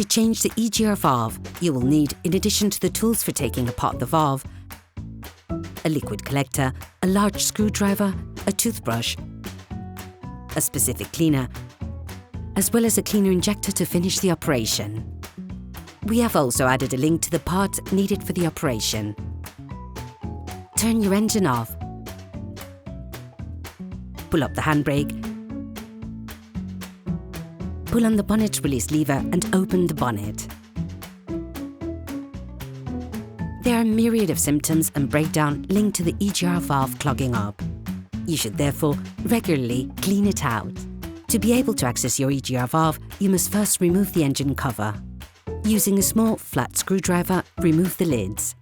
change the EGR valve, you will need, in addition to the tools for taking apart the valve, a liquid collector, a large screwdriver, a toothbrush, a specific cleaner, as well as a cleaner injector to finish the operation. We have also added a link to the parts needed for the operation. Turn your engine off. Pull up the handbrake. Pull on the bonnet release lever and open the bonnet. There are a myriad of symptoms and breakdown linked to the EGR valve clogging up. You should therefore regularly clean it out. To be able to access your EGR valve, you must first remove the engine cover. Using a small, flat screwdriver, remove the lids.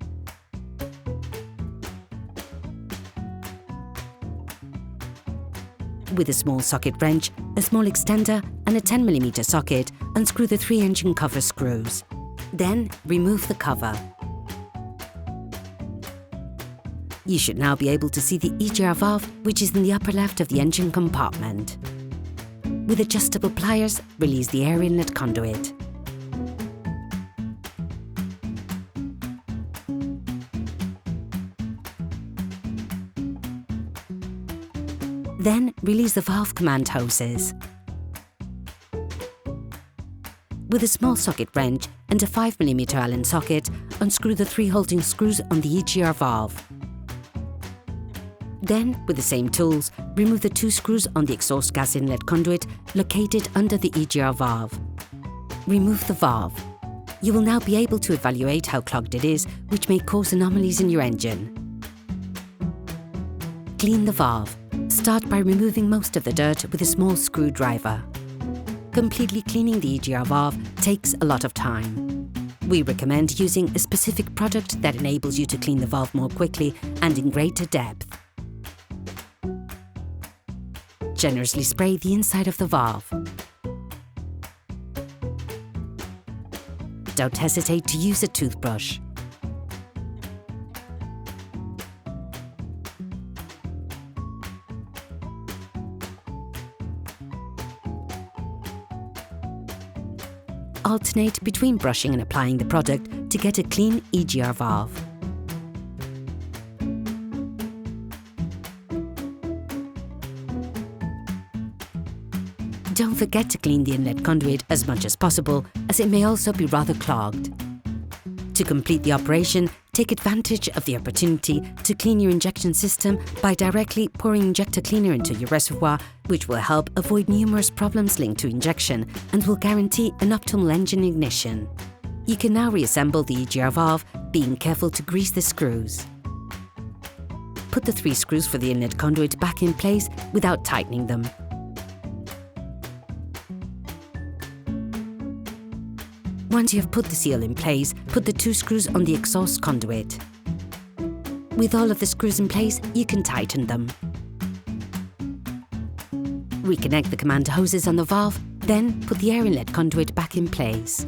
With a small socket wrench, a small extender and a 10mm socket, unscrew the 3 engine cover screws. Then remove the cover. You should now be able to see the EGR valve, which is in the upper left of the engine compartment. With adjustable pliers, release the air inlet conduit. Then release the valve command hoses. With a small socket wrench and a 5mm Allen socket, unscrew the 3 holding screws on the EGR valve. Then, with the same tools, remove the 2 screws on the exhaust gas inlet conduit located under the EGR valve. Remove the valve. You will now be able to evaluate how clogged it is, which may cause anomalies in your engine. Clean the valve. Start by removing most of the dirt with a small screwdriver. Completely cleaning the EGR valve takes a lot of time. We recommend using a specific product that enables you to clean the valve more quickly and in greater depth. Generously spray the inside of the valve. Don't hesitate to use a toothbrush. Alternate between brushing and applying the product to get a clean EGR valve. Don't forget to clean the inlet conduit as much as possible, as it may also be rather clogged. To complete the operation, take advantage of the opportunity to clean your injection system by directly pouring injector cleaner into your reservoir, which will help avoid numerous problems linked to injection and will guarantee an optimal engine ignition. You can now reassemble the EGR valve, being careful to grease the screws. Put the 3 screws for the inlet conduit back in place without tightening them. Once you have put the seal in place, put the 2 screws on the exhaust conduit. With all of the screws in place, you can tighten them. Reconnect the command hoses on the valve, then put the air inlet conduit back in place.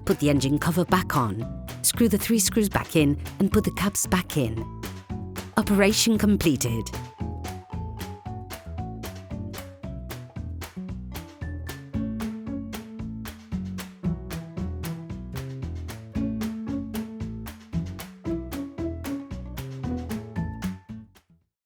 Put the engine cover back on. Screw the 3 screws back in and put the caps back in. Operation completed.